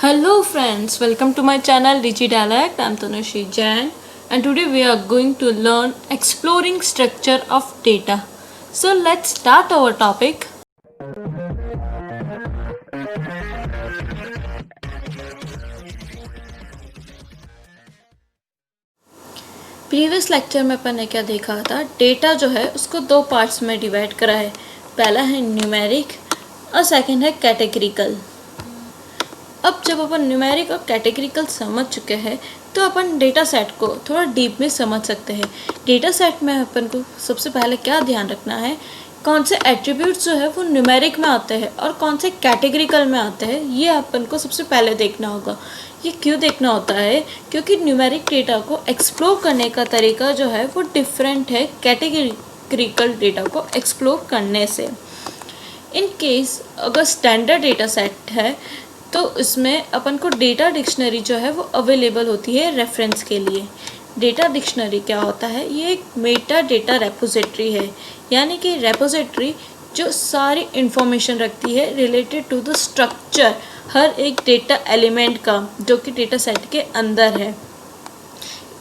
Hello friends, welcome to my channel DigiDialect. I'm Tanushi Jain and today we are going to learn exploring structure of data. So let's start our topic. Previous lecture में अपन ने क्या देखा था, data जो है उसको दो parts में डिवाइड करा है। पहला है न्यूमेरिक और सेकंड है कैटेगरिकल। अब जब अपन न्यूमेरिक और कैटेगरिकल समझ चुके हैं तो अपन डेटा सेट को थोड़ा डीप में समझ सकते हैं। डेटा सेट में अपन को सबसे पहले क्या ध्यान रखना है, कौन से एट्रीब्यूट्स जो है वो न्यूमेरिक में आते हैं और कौन से कैटेगरिकल में आते हैं, ये अपन को सबसे पहले देखना होगा। ये क्यों देखना होता है, क्योंकि न्यूमेरिक डेटा को एक्सप्लोर करने का तरीका जो है वो डिफरेंट है कैटेगरिकल डेटा को एक्सप्लोर करने से। इन केस अगर स्टैंडर्ड डेटा सेट है तो इसमें अपन को डेटा डिक्शनरी जो है वो अवेलेबल होती है रेफरेंस के लिए। डेटा डिक्शनरी क्या होता है, ये एक मेटा डेटा रेपोजिटरी है, यानी कि रेपोजिटरी जो सारी इंफॉर्मेशन रखती है रिलेटेड टू द स्ट्रक्चर हर एक डेटा एलिमेंट का जो कि डेटा सेट के अंदर है।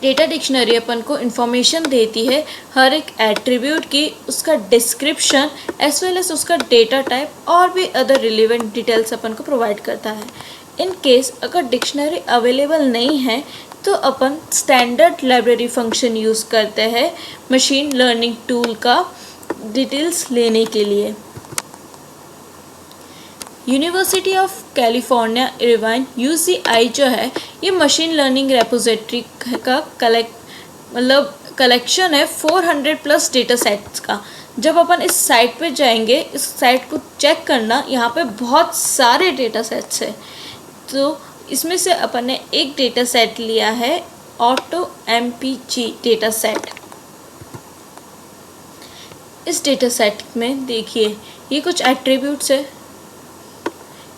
डेटा डिक्शनरी अपन को इन्फॉर्मेशन देती है हर एक एट्रीब्यूट की, उसका डिस्क्रिप्शन एज वेल एज उसका डेटा टाइप और भी अदर रिलेवेंट डिटेल्स अपन को प्रोवाइड करता है। इन केस अगर डिक्शनरी अवेलेबल नहीं है तो अपन स्टैंडर्ड लाइब्रेरी फंक्शन यूज़ करते हैं मशीन लर्निंग टूल का डिटेल्स लेने के लिए। University of California Irvine UCI जो है ये मशीन लर्निंग रेपोजिटरी का कलेक्शन है 400+ डेटा सेट्स का। जब अपन इस साइट पे जाएंगे, इस साइट को चेक करना, यहाँ पे बहुत सारे डेटा सेट्स है। तो इसमें से अपन ने एक डेटा सेट लिया है AutoMPG डेटा सेट। इस डेटा सेट में देखिए ये कुछ एट्रीब्यूट्स है।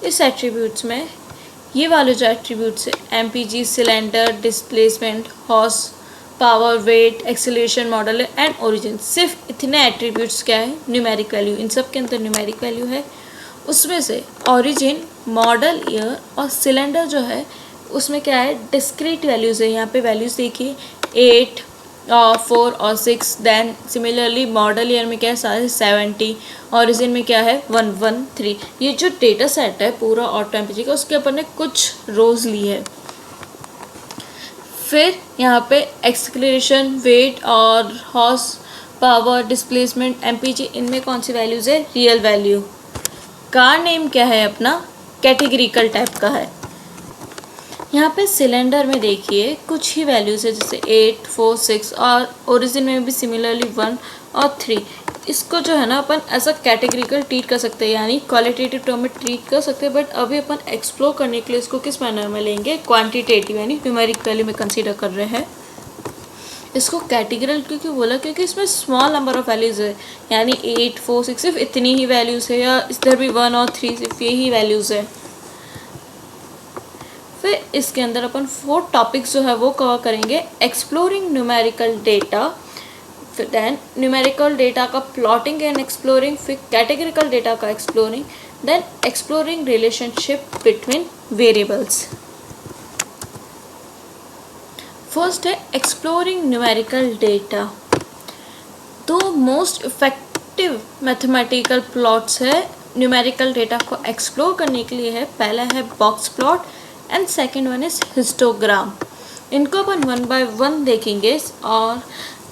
इस एट्रीब्यूट्स में ये वाले जो एट्रीब्यूट्स है MPG, cylinder, displacement, horse power, weight, acceleration, model and origin, सिर्फ इतने एट्रीब्यूट्स क्या है न्यूमेरिक वैल्यू, इन सब के अंदर न्यूमेरिक वैल्यू है। उसमें से ओरिजिन, मॉडल ईयर और सिलेंडर जो है उसमें क्या है डिस्क्रीट वैल्यूज़ है। यहाँ पे वैल्यूज़ देखिए 8 और 4 और 6। देन सिमिलरली मॉडल ईयर में क्या है सारे 70, ओरिजिन में क्या है 113। ये जो डेटा सेट है पूरा AutoMPG का, उसके अपन ने कुछ रोज ली है। फिर यहाँ पे एक्सेलरेशन, वेट और हॉर्स पावर, डिस्प्लेसमेंट, MPG, इनमें कौन सी वैल्यूज़ है रियल वैल्यू। कार नेम क्या है अपना कैटेगरिकल टाइप का है। यहाँ पे सिलेंडर में देखिए कुछ ही वैल्यूज़ है जैसे 8, 4, 6 और ओरिजिन में भी सिमिलरली 1 और 3। इसको जो है ना अपन एज अ कैटेगरिकल ट्रीट कर सकते हैं, यानी क्वालिटेटिव टर्म में ट्रीट कर सकते हैं। बट अभी अपन एक्सप्लोर करने के लिए इसको किस मैनर में लेंगे, क्वांटिटेटिव यानी न्यूमेरिक वैल्यू में कंसीडर कर रहे हैं। इसको कैटेगरिकल क्योंकि बोला क्योंकि इसमें स्मॉल नंबर ऑफ वैल्यूज़ है, यानी 8, 4, 6 सिर्फ इतनी ही वैल्यूज़ है, या इधर भी 1 और 3 सिर्फ यही वैल्यूज़ है। फिर इसके अंदर अपन 4 टॉपिक्स जो है वो कवर करेंगे। एक्सप्लोरिंग न्यूमेरिकल डेटा, फिर देन न्यूमेरिकल डेटा का प्लॉटिंग एंड एक्सप्लोरिंग, फिर कैटेगरिकल डेटा का exploring, then exploring relationship between variables. First है एक्सप्लोरिंग न्यूमेरिकल डेटा। दो मोस्ट इफेक्टिव मैथमेटिकल प्लॉट्स है न्यूमेरिकल डेटा को एक्सप्लोर करने के लिए है। पहला है box plot and second one is histogram. इनको अपन 1 बाय 1 देखेंगे और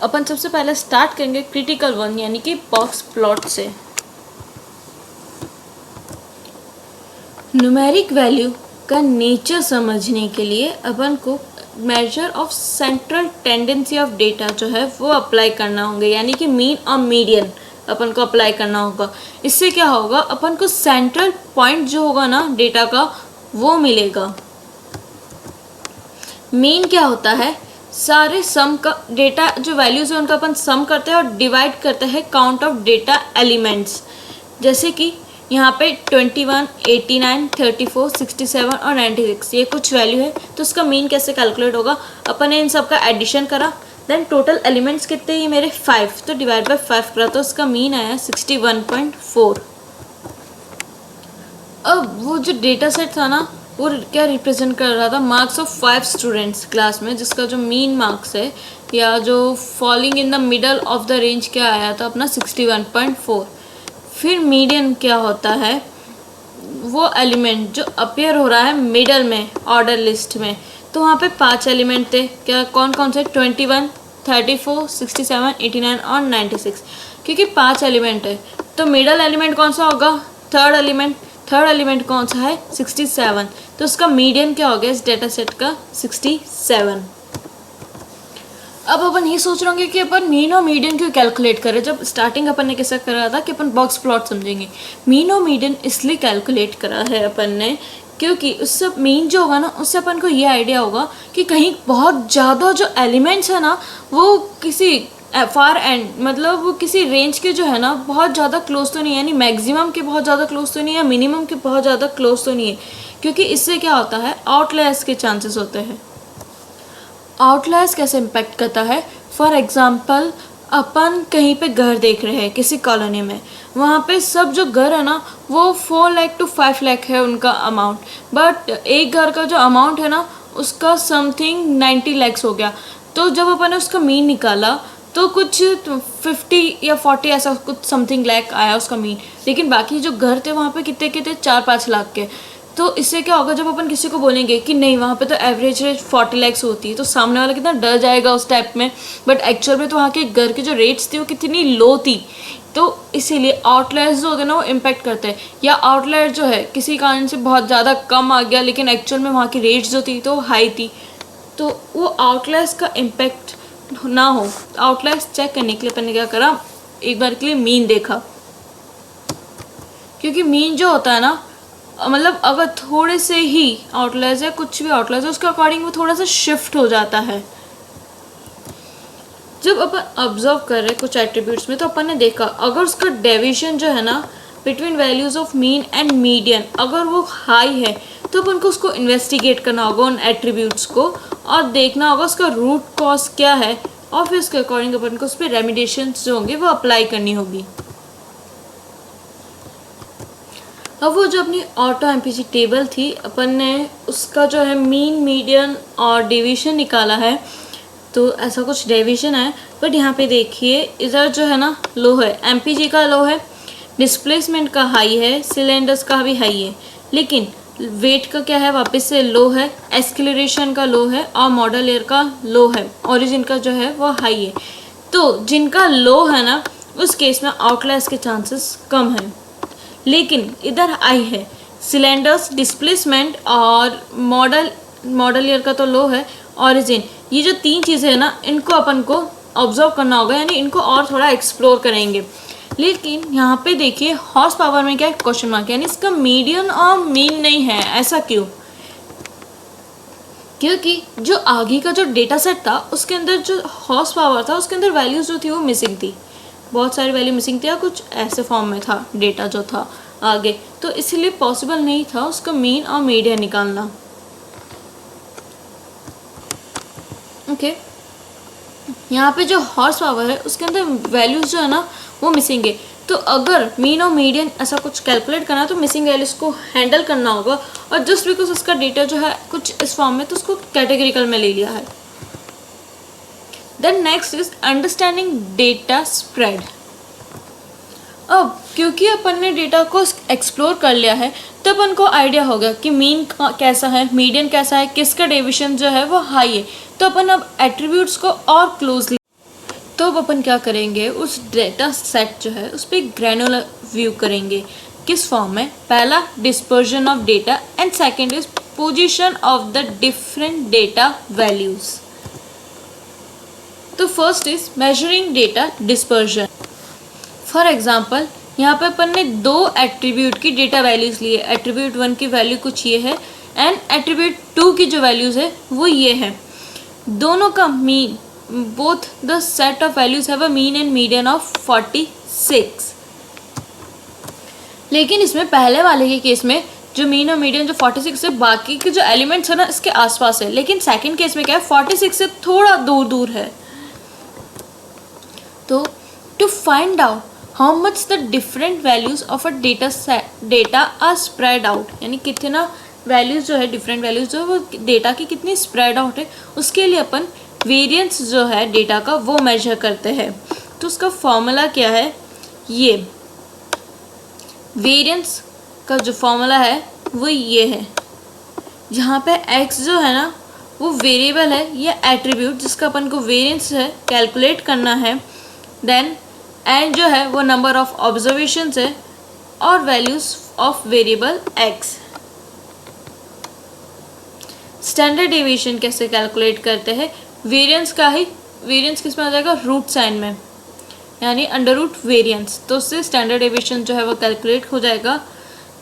अपन सबसे पहले स्टार्ट करेंगे क्रिटिकल वन यानी कि बॉक्स प्लॉट से। न्यूमेरिक वैल्यू का नेचर समझने के लिए अपन को measure of central tendency of data जो है वो अप्लाई करना होंगे, यानी कि मीन और मीडियन अपन को अप्लाई करना होगा। इससे क्या होगा, अपन को सेंट्रल पॉइंट जो होगा ना डेटा का वो मिलेगा। मीन क्या होता है, सारे सम का डेटा जो वैल्यूज है उनका अपन सम करते हैं और डिवाइड करते हैं काउंट ऑफ डेटा एलिमेंट्स। जैसे कि यहाँ पे 21, 89, 34, 67 और 96 ये कुछ वैल्यू है, तो उसका मीन कैसे कैलकुलेट होगा, अपन ने इन सब का एडिशन करा, देन टोटल एलिमेंट्स कितने ही मेरे 5, तो डिवाइड बाय 5 करा तो उसका मीन आया 61.4। अब वो जो डेटा सेट था ना वो क्या रिप्रेजेंट कर रहा था, मार्क्स ऑफ 5 स्टूडेंट्स क्लास में, जिसका जो मीन मार्क्स है या जो falling in the middle of the range क्या आया था अपना 61.4। फिर मीडियन क्या होता है, वो एलिमेंट जो अपीयर हो रहा है मिडल में ऑर्डर लिस्ट में। तो वहाँ पे 5 एलिमेंट थे, क्या कौन कौन से, 21, 34, 67, 89 और 96। क्योंकि 5 एलिमेंट है तो मिडल एलिमेंट कौन सा होगा, थर्ड एलिमेंट कौन सा है, 67। तो उसका मीडियन क्या हो गया इस डेटा सेट का, 67। अब अपन ये सोच रहे होंगे कि अपन मीन और मीडियन क्यों कैलकुलेट करें। जब स्टार्टिंग अपन ने कैसा करा था कि अपन बॉक्स प्लॉट समझेंगे। मीन और मीडियन इसलिए कैलकुलेट करा है अपन ने क्योंकि उससे मीन जो होगा ना, उससे अपन को ये आइडिया होगा कि कहीं बहुत ज़्यादा जो एलिमेंट्स है ना वो किसी फार एंड, मतलब वो किसी रेंज के जो है ना बहुत ज़्यादा क्लोज तो नहीं है, यानी मैक्सिमम के बहुत ज़्यादा क्लोज तो नहीं है, मिनिमम के बहुत ज़्यादा क्लोज तो नहीं है। क्योंकि इससे क्या होता है, आउटलायर्स के चांसेस होते हैं। आउटलायर्स कैसे इम्पैक्ट करता है, फॉर एग्ज़ाम्पल अपन कहीं पे घर देख रहे हैं किसी कॉलोनी में, वहाँ पे सब जो घर है ना वो 4 लाख to 5 लाख है उनका अमाउंट, बट एक घर का जो अमाउंट है ना उसका समथिंग 90 लैक्स हो गया। तो जब अपन ने उसका मीन निकाला तो कुछ 50 या 40 ऐसा कुछ समथिंग लाख आया उसका मीन, लेकिन बाकी जो घर थे वहाँ पे कितने के थे, 4-5 लाख के। तो इससे क्या होगा, जब अपन किसी को बोलेंगे कि नहीं वहाँ पे तो एवरेज रेट 40 लैक्स होती है, तो सामने वाला कितना डर जाएगा उस टाइप में। बट एक्चुअल में तो वहाँ के घर की जो रेट्स थी वो कितनी लो थी। तो इसीलिए आउटलायर्स जो होते हैं ना वो इम्पैक्ट करते हैं। या आउटलायर जो है किसी कारण से बहुत ज़्यादा कम आ गया, लेकिन एक्चुअल में वहाँ की रेट्स जो थी तो हाई थी, तो वो आउटलायर्स का इम्पैक्ट ना हो। आउटलायर्स चेक करने के लिए अपन ने क्या करा, एक बार के लिए मीन देखा। क्योंकि मीन जो होता है ना, मतलब अगर थोड़े से ही आउटलायर्स है, कुछ भी आउटलायर्स है, उसके अकॉर्डिंग वो थोड़ा सा शिफ्ट हो जाता है। जब अपन ऑब्जर्व कर रहे हैं कुछ एट्रीब्यूट्स में, तो अपन ने देखा अगर उसका डेविएशन जो है ना between values of mean and median अगर वो हाई है, तो अपन को उसको इन्वेस्टिगेट करना होगा उन एट्रीब्यूट्स को, और देखना होगा उसका रूट कॉज क्या है, और फिर उसके अकॉर्डिंग अपन को उस पर रेमिडिएशंस जो होंगे वो अप्लाई करनी होगी। अब वो जो अपनी ऑटो एमपीसी टेबल थी, अपन ने उसका जो है मीन, मीडियन और डेविएशन निकाला है। तो ऐसा कुछ डेविएशन है, बट यहाँ पे देखिए इधर जो है ना लो है, एमपीजी का लो है, डिस्प्लेसमेंट का हाई है, सिलेंडर्स का भी हाई है, लेकिन वेट का क्या है वापस से लो है, एक्सेलरेशन का लो है और मॉडल एयर का लो है, ओरिजिन का जो है वो हाई है। तो जिनका लो है ना उस केस में आउटलायर्स के चांसेस कम हैं, लेकिन इधर हाई है, सिलेंडर्स, डिस्प्लेसमेंट और मॉडल ईयर का तो लो है, ओरिजिन, ये जो 3 चीज़ें हैं ना इनको अपन को ऑब्जर्व करना होगा, यानी इनको और थोड़ा एक्सप्लोर करेंगे। लेकिन यहाँ पे देखिए हॉर्स पावर में क्या है, क्वेश्चन मार्क, यानी इसका मीडियन और मीन नहीं है। ऐसा क्यों? क्योंकि जो आगे का जो डेटा सेट था उसके अंदर जो हॉर्स पावर था उसके अंदर वैल्यूज जो थी वो मिसिंग थी, बहुत सारी वैल्यू मिसिंग थी, या कुछ ऐसे फॉर्म में था डेटा जो था आगे, तो इसीलिए पॉसिबल नहीं था उसका मीन और मीडियन निकालना। ओके, यहाँ पे जो हॉर्स पावर है उसके अंदर वैल्यूज जो है ना वो मिसिंग है। तो अगर मीन और मीडियन ऐसा कुछ कैलकुलेट करना है तो मिसिंग वैल्यूज को हैंडल करना होगा, और जस्ट बिकॉज उसका डेटा जो है कुछ इस फॉर्म में, तो उसको कैटेगरिकल में ले लिया है। Then next is understanding data spread. अब क्योंकि अपन ने डेटा को एक्सप्लोर कर लिया है तो अपन को आइडिया होगा कि मीन कैसा है, मीडियन कैसा है, किसका डेविएशन जो है वो हाई है। तो अपन अब एट्रीब्यूट्स को और क्लोजली, तो अब अपन क्या करेंगे, उस डेटा सेट जो है उस पर ग्रैनुलर व्यू करेंगे। किस फॉर्म में? पहला dispersion of data and second is position of the different data values. तो first is measuring data dispersion. For example यहाँ पे अपन ने 2 एट्रीब्यूट की डेटा वैल्यूज लिए, एट्रीब्यूट 1 की वैल्यू कुछ ये है एंड एट्रीब्यूट 2 की जो वैल्यूज है वो ये है। दोनों का mean, both the set of values have a mean and median of 46। लेकिन इसमें पहले वाले के केस में जो मीन और मीडियन जो 46 है, बाकी के जो एलिमेंट्स है ना इसके आसपास है, लेकिन सेकंड केस में क्या है 46 से थोड़ा दूर दूर है। तो to find out how much the different values of a data are spread out, यानी कितना वैल्यूज़ जो है, डिफरेंट वैल्यूज़ जो है वो डेटा की कितनी स्प्रेड आउट है, उसके लिए अपन वेरिएंस जो है डेटा का वो मेजर करते हैं। तो उसका फॉर्मूला क्या है, ये वेरिएंस का जो फॉर्मूला है वो ये है, जहाँ पे x जो है ना वो वेरिएबल है या एट्रीब्यूट जिसका अपन को वेरिएंस है कैलकुलेट करना है। देन n जो है वो नंबर ऑफ ऑब्जर्वेशंस है और values of variable x। Standard deviation कैसे कैलकुलेट करते हैं, वेरिएंस का ही, वेरिएंस किस में आ जाएगा, रूट साइन में, यानी अंडर रूट वेरिएंस। तो उससे स्टैंडर्ड डेविएशन जो है वो कैलकुलेट हो जाएगा।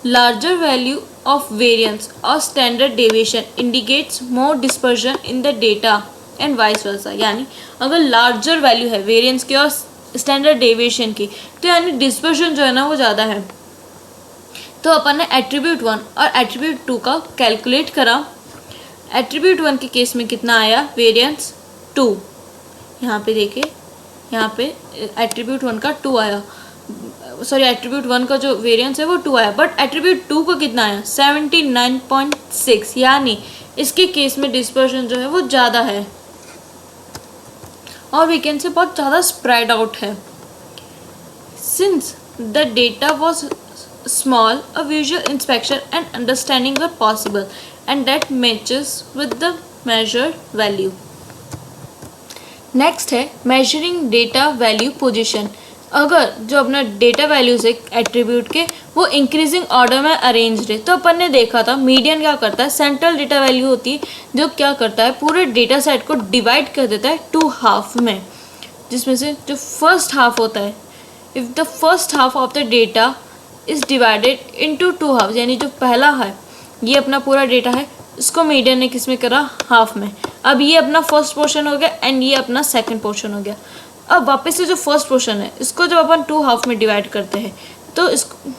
लार्जर वैल्यू ऑफ वेरिएंस और standard deviation indicates more dispersion in the data and vice versa. यानी अगर लार्जर वैल्यू है वेरिएंस की और स्टैंडर्ड डेविएशन की, तो यानी डिस्पर्जन जो है ना वो ज़्यादा है। तो अपन ने एट्रीब्यूट 1 और एट्रीब्यूट 2 का कैलकुलेट करा। एट्रीब्यूट 1 के केस में कितना आया, वेरिएंस 2। यहाँ पे देखिए, यहाँ पे एट्रीब्यूट 1 का 2 आया, सॉरी एट्रीब्यूट 1 का जो वेरिएंस है वो 2 आया, बट एट्रीब्यूट 2 का कितना आया, 79.6। यानी इसके केस में डिस्पर्शन जो है वो ज़्यादा है और वेकेंसी बहुत ज़्यादा स्प्रेड आउट है। Since the data was small, a visual inspection and understanding were possible and that matches with the measured value. Next है measuring data value position। अगर जो अपना डेटा वैल्यूज है एट्रीब्यूट के वो इंक्रीजिंग ऑर्डर में arranged है, तो अपन ने देखा था मीडियन क्या करता है, सेंट्रल डेटा वैल्यू होती है जो क्या करता है पूरे डेटा सेट को डिवाइड कर देता है 2 हाफ में, जिसमें से जो फर्स्ट हाफ होता है, if the first half of the data is divided into 2 half, यानी जो पहला है ये अपना पूरा डेटा है, इसको मीडियन ने किस में करा, हाफ में। अब ये अपना फर्स्ट पोर्शन हो गया एंड ये अपना सेकंड पोर्शन हो गया। अब वापस से जो फर्स्ट पोर्शन है इसको जब अपन 2 हाफ में डिवाइड करते हैं, तो इसको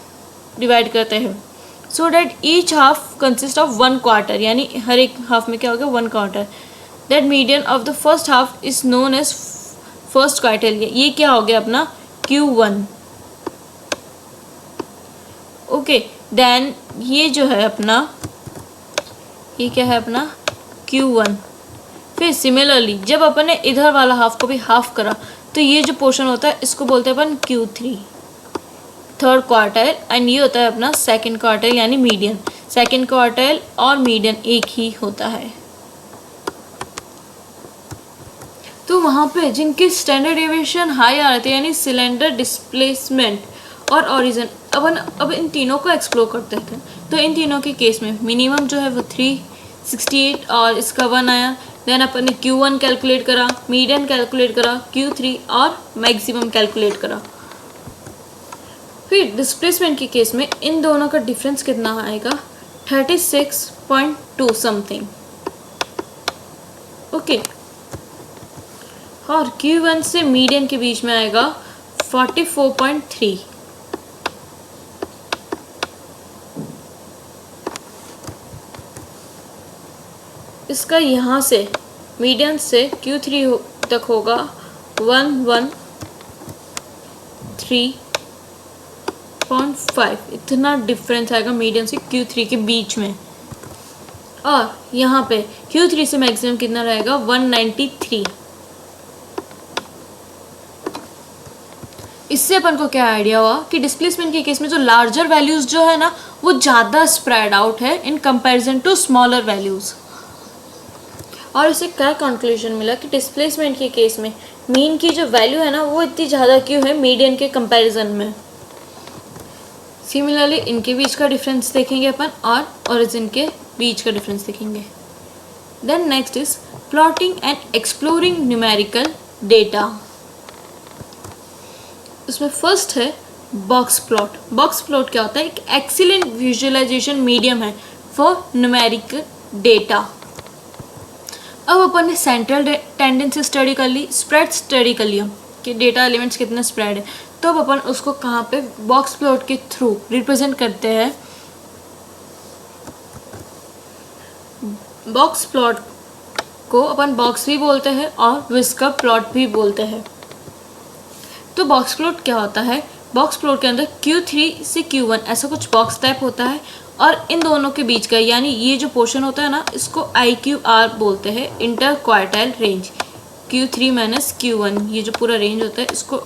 डिवाइड करते हैं so that each half consist of 1 quarter, यानी हर एक हाफ में क्या हो गया, 1 quarter. That median of the first half is known as first quarter. ये क्या हो गया अपना Q1। ओके, देन ये जो है अपना, ये क्या है अपना Q1। फिर सिमिलरली जब अपन ने इधर वाला हाफ को भी हाफ करा, तो ये जो पोर्शन होता है इसको बोलते हैं अपन Q3, थर्ड क्वार्टाइल, एंड ये होता है अपना सेकंड क्वार्टाइल यानी मीडियन। सेकंड क्वार्टाइल और मीडियन एक ही होता है। तो वहाँ पे जिनकी स्टैंडर्ड डेविएशन हाई आ रहे थे, यानी सिलेंडर डिस्प्लेसमेंट और ओरिजिन, अब इन तीनों को एक्सप्लोर करते हैं। तो इन तीनों के केस में मिनिमम जो है वो 368 और इसका 1 आया। देन अपन ने Q1 कैलकुलेट करा, मीडियन कैलकुलेट करा, Q3 और मैक्सिमम कैलकुलेट करा। फिर डिस्प्लेसमेंट के केस में इन दोनों का डिफरेंस कितना आएगा, 36.2 समथिंग। ओके, और Q1 से मीडियन के बीच में आएगा 44.3। इसका यहाँ से मीडियन से Q3 तक होगा 113.5। इतना डिफरेंस आएगा मीडियन से Q3 के बीच में। और यहाँ पे Q3 से मैक्सिमम कितना रहेगा, 193। इससे अपन को क्या आइडिया हुआ कि डिस्प्लेसमेंट के केस में जो लार्जर वैल्यूज़ जो है ना वो ज़्यादा स्प्रेड आउट है in comparison to smaller values. और इससे क्या कंक्लूजन मिला कि डिस्प्लेसमेंट के केस में मीन की जो वैल्यू है ना वो इतनी ज़्यादा क्यों है मीडियन के कंपैरिजन में। सिमिलरली इनके बीच का डिफरेंस देखेंगे अपन और ओरिजिन के बीच का डिफरेंस देखेंगे। Then next is plotting and exploring numerical data. उसमें फर्स्ट है बॉक्स प्लॉट। बॉक्स प्लॉट क्या होता है, एक एक्सीलेंट विजुअलाइजेशन मीडियम है फॉर न्यूमेरिकल डेटा। अब अपन ने सेंट्रल टेंडेंसी स्टडी कर ली, स्प्रेड स्टडी कर लिया कि डेटा एलिमेंट्स कितने स्प्रेड है, तो अब अपन उसको कहाँ पे बॉक्स प्लॉट के थ्रू रिप्रेजेंट करते हैं। बॉक्स प्लॉट को अपन बॉक्स भी बोलते हैं और विस्कर प्लॉट भी बोलते हैं। तो बॉक्स प्लॉट क्या होता है, बॉक्स प्लॉट के अंदर Q3 से Q1 ऐसा कुछ बॉक्स टाइप होता है और इन दोनों के बीच का यानी ये जो पोर्शन होता है ना, इसको IQR बोलते हैं, inter quartile range. Q3 minus Q1 ये जो पूरा रेंज होता है इसको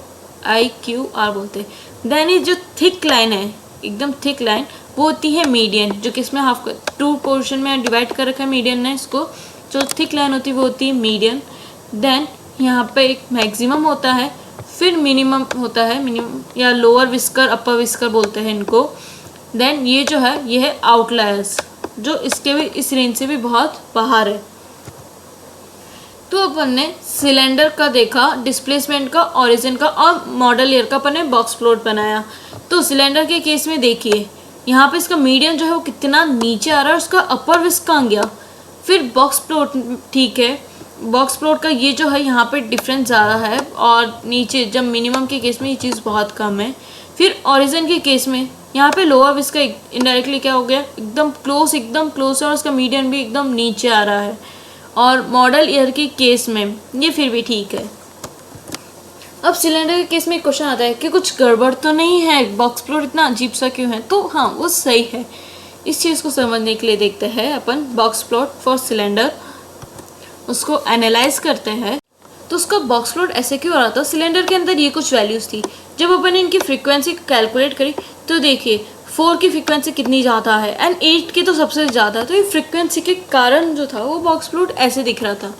IQR बोलते हैं। देन ये जो थिक लाइन है, एकदम थिक लाइन, वो होती है मीडियन, जो कि इसमें हाफ 2 पोर्शन में डिवाइड कर रखा है मीडियन ने इसको। जो थिक लाइन होती है वो होती है मीडियन। देन यहाँ पे एक मैक्सिमम होता है, फिर मिनिमम होता है, मिनिमम या लोअर विस्कर अपर विस्कर बोलते हैं इनको। देन ये जो है ये है आउटलायर्स, जो इसके भी इस रेंज से भी बहुत बाहर है। तो अपन ने सिलेंडर का देखा, डिस्प्लेसमेंट का, ओरिजिन का और मॉडल ईयर का अपन ने बॉक्स प्लॉट बनाया। तो सिलेंडर के केस में देखिए यहाँ पे इसका मीडियन जो है वो कितना नीचे आ रहा है, उसका अपर विस्क कहाँ गया। फिर बॉक्स प्लॉट ठीक है, बॉक्स प्लॉट का ये जो है यहाँ पे डिफरेंस ज़्यादा है और नीचे जब मिनिमम के केस में ये चीज़ बहुत कम है। फिर ओरिजिन के केस में यहाँ पे लोअर विस्क का इनडायरेक्टली क्या हो गया, एकदम क्लोज है और उसका मीडियन भी एकदम नीचे आ रहा है। और मॉडल ईयर के केस में ये फिर भी ठीक है। अब सिलेंडर के केस में एक क्वेश्चन आता है कि कुछ गड़बड़ तो नहीं है, बॉक्स प्लॉट इतना अजीब सा क्यों है। तो हाँ, वो सही है। इस चीज़ को समझने के लिए देखते हैं अपन बॉक्स प्लॉट फॉर सिलेंडर, उसको एनालाइज करते हैं। तो उसका बॉक्स प्लॉट ऐसे क्यों हो रहा था, सिलेंडर के अंदर ये कुछ वैल्यूज़ थी। जब अपन ने इनकी फ्रीक्वेंसी कैलकुलेट करी तो देखिए 4 की फ्रीक्वेंसी कितनी ज़्यादा है एंड 8 की तो सबसे ज़्यादा है। तो ये फ्रीक्वेंसी के कारण जो था वो बॉक्स प्लॉट ऐसे दिख रहा था।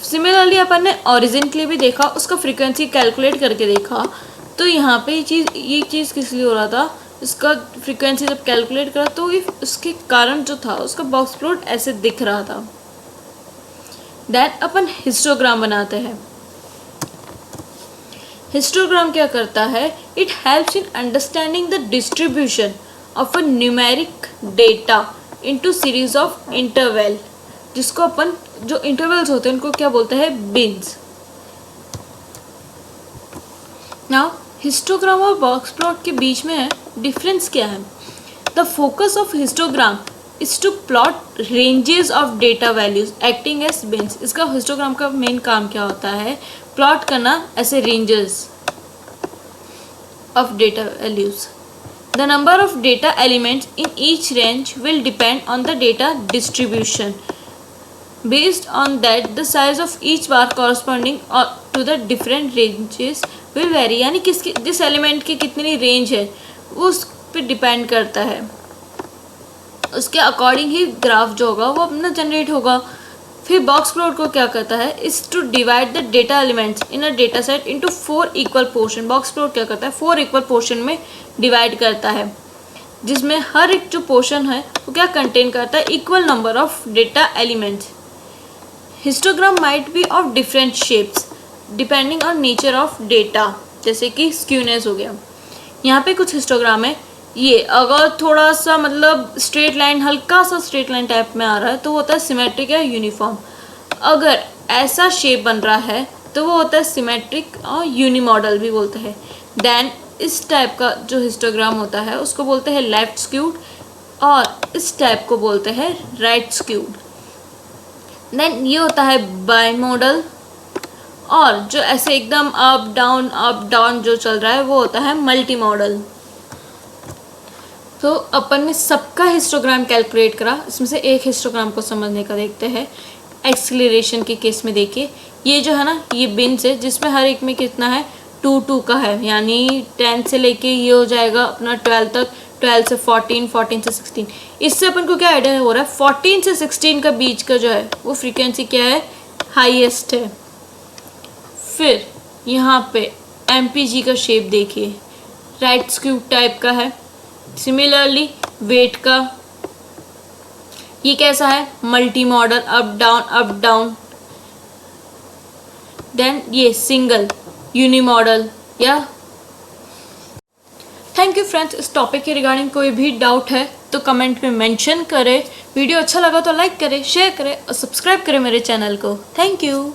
सिमिलरली अपन ने ओरिजिन के लिए भी देखा, उसका फ्रीक्वेंसी कैलकुलेट करके देखा। तो यहाँ पे ये चीज़ किस लिए हो रहा था, इसका फ्रीक्वेंसी जब कैलकुलेट करा तो ये उसके कारण जो था उसका बॉक्स प्लॉट ऐसे दिख रहा था। देन अपन हिस्टोग्राम बनाते हैं। हिस्टोग्राम क्या करता है, it helps in understanding the distribution of a numeric data into series of interval, जिसको अपन जो इंटरवल्स होते हैं उनको क्या बोलते हैं, बिन्स। नाउ हिस्टोग्राम और बॉक्स प्लॉट के बीच में डिफरेंस क्या है। The focus of histogram is to plot ranges of data values acting as bins. इसका हिस्टोग्राम का मेन काम क्या होता है, प्लॉट करना ऐसे ranges of data values. The number of data elements in each range will depend on the data distribution. Based on that, the size of each bar corresponding to the different ranges will vary। यानी जिस element की कितनी range है वो उस पर depend करता है, उसके अकॉर्डिंग ही ग्राफ जो होगा वो अपना जनरेट होगा। फिर बॉक्स प्लॉट को क्या करता है, is to divide the data elements in a data set into 4 equal portion. Box plot क्या करता है, 4 इक्वल पोर्शन में डिवाइड करता है, जिसमें हर एक जो पोर्शन है वो क्या कंटेन करता है, equal number of data elements. Histogram might be of different shapes depending on nature of data, जैसे कि स्क्यूनेस हो गया। यहाँ पे कुछ हिस्टोग्राम है, ये अगर थोड़ा सा मतलब स्ट्रेट लाइन, हल्का सा स्ट्रेट लाइन टाइप में आ रहा है तो वो होता है सिमेट्रिक या यूनिफॉर्म। अगर ऐसा शेप बन रहा है तो वो होता है सिमेट्रिक और यूनिमॉडल भी बोलते हैं। देन इस टाइप का जो हिस्टोग्राम होता है उसको बोलते हैं लेफ्ट स्क्यूड और इस टाइप को बोलते हैं राइट स्क्यूड। देन ये होता है बाइमोडल और जो ऐसे एकदम अप डाउन जो चल रहा है वो होता है मल्टी मॉडल। तो अपन ने सबका हिस्टोग्राम कैलकुलेट करा, इसमें से एक हिस्टोग्राम को समझने का देखते हैं। एक्सीलरेशन के केस में देखिए ये जो है ना, ये बिन्स है जिसमें हर एक में कितना है, 2 का है, यानी 10 से लेके ये हो जाएगा अपना 12 तक, 12 से 14, 14 से 16। इससे अपन को क्या आइडिया हो रहा है, 14 से 16 का बीच का जो है वो फ्रीक्वेंसी क्या है, हाईएस्ट है। फिर यहाँ पे MPG का शेप देखिए, राइट स्क्यू टाइप का है। सिमिलरली वेट का ये कैसा है, multi modal, up down. Then ये सिंगल यूनि मॉडल या। Thank you friends. इस टॉपिक के रिगार्डिंग कोई भी डाउट है तो कमेंट में मेंशन करें। वीडियो अच्छा लगा तो लाइक करें, शेयर करें और सब्सक्राइब करें मेरे चैनल को। Thank you.